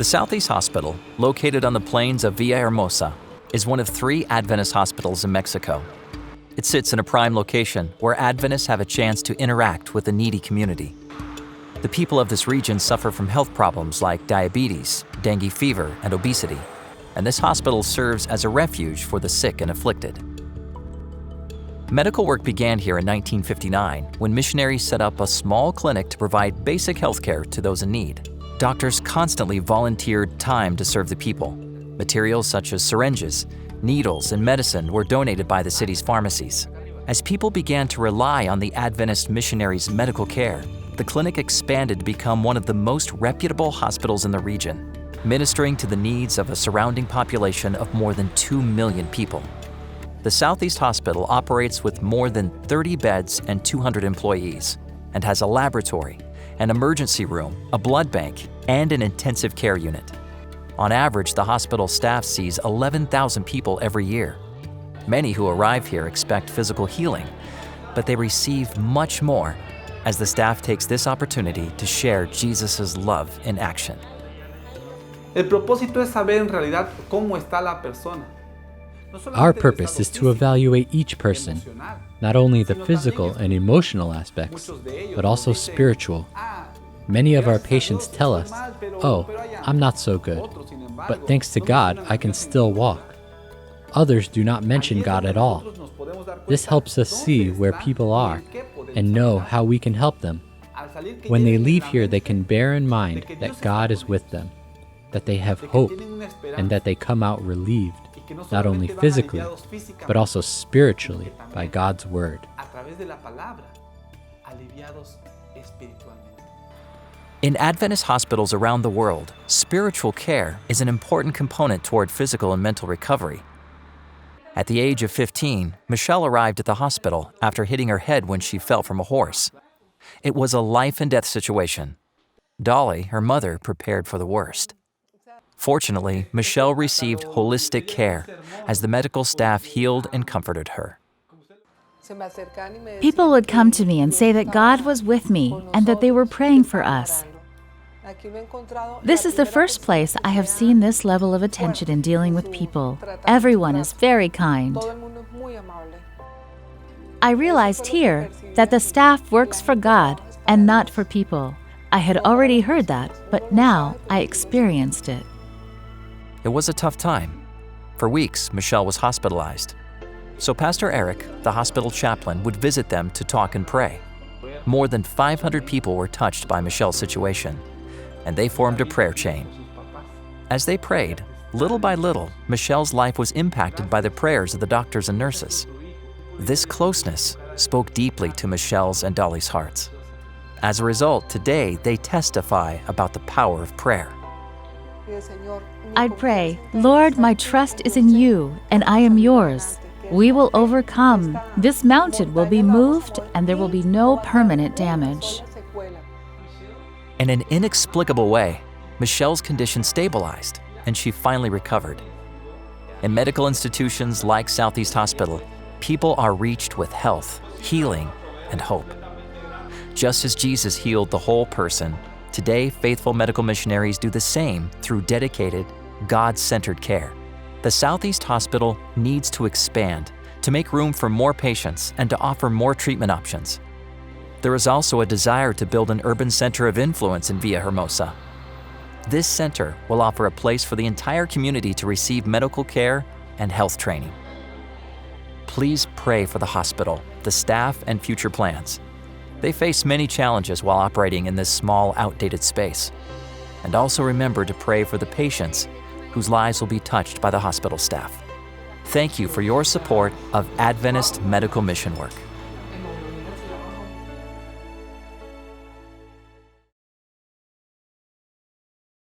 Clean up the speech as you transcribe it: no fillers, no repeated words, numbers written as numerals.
The Southeast Hospital, located on the plains of Villahermosa, is one of 3 Adventist hospitals in Mexico. It sits in a prime location where Adventists have a chance to interact with the needy community. The people of this region suffer from health problems like diabetes, dengue fever, and obesity, and this hospital serves as a refuge for the sick and afflicted. Medical work began here in 1959 when missionaries set up a small clinic to provide basic health care to those in need. Doctors constantly volunteered time to serve the people. Materials such as syringes, needles, and medicine were donated by the city's pharmacies. As people began to rely on the Adventist missionaries' medical care, the clinic expanded to become one of the most reputable hospitals in the region, ministering to the needs of a surrounding population of more than 2 million people. The Southeast Hospital operates with more than 30 beds and 200 employees, and has a laboratory, an emergency room, a blood bank, and an intensive care unit. On average, the hospital staff sees 11,000 people every year. Many who arrive here expect physical healing, but they receive much more as the staff takes this opportunity to share Jesus' love in action. El propósito es saber en realidad cómo está la persona. Our purpose is to evaluate each person, not only the physical and emotional aspects, but also spiritual. Many of our patients tell us, "Oh, I'm not so good, but thanks to God, I can still walk." Others do not mention God at all. This helps us see where people are and know how we can help them. When they leave here, they can bear in mind that God is with them, that they have hope, and that they come out relieved, not only physically, but also spiritually by God's Word. In Adventist hospitals around the world, spiritual care is an important component toward physical and mental recovery. At the age of 15, Michelle arrived at the hospital after hitting her head when she fell from a horse. It was a life-and-death situation. Dolly, her mother, prepared for the worst. Fortunately, Michelle received holistic care as the medical staff healed and comforted her. People would come to me and say that God was with me and that they were praying for us. This is the first place I have seen this level of attention in dealing with people. Everyone is very kind. I realized here that the staff works for God and not for people. I had already heard that, but now I experienced it. It was a tough time. For weeks, Michelle was hospitalized. So Pastor Eric, the hospital chaplain, would visit them to talk and pray. More than 500 people were touched by Michelle's situation, and they formed a prayer chain. As they prayed, little by little, Michelle's life was impacted by the prayers of the doctors and nurses. This closeness spoke deeply to Michelle's and Dolly's hearts. As a result, today they testify about the power of prayer. I'd pray, "Lord, my trust is in you, and I am yours. We will overcome. This mountain will be moved, and there will be no permanent damage." In an inexplicable way, Michelle's condition stabilized, and she finally recovered. In medical institutions like Southeast Hospital, people are reached with health, healing, and hope. Just as Jesus healed the whole person, today faithful medical missionaries do the same through dedicated, God-centered care. The Southeast Hospital needs to expand to make room for more patients and to offer more treatment options. There is also a desire to build an urban center of influence in Villahermosa. This center will offer a place for the entire community to receive medical care and health training. Please pray for the hospital, the staff, and future plans. They face many challenges while operating in this small, outdated space. And also remember to pray for the patients whose lives will be touched by the hospital staff. Thank you for your support of Adventist Medical Mission Work.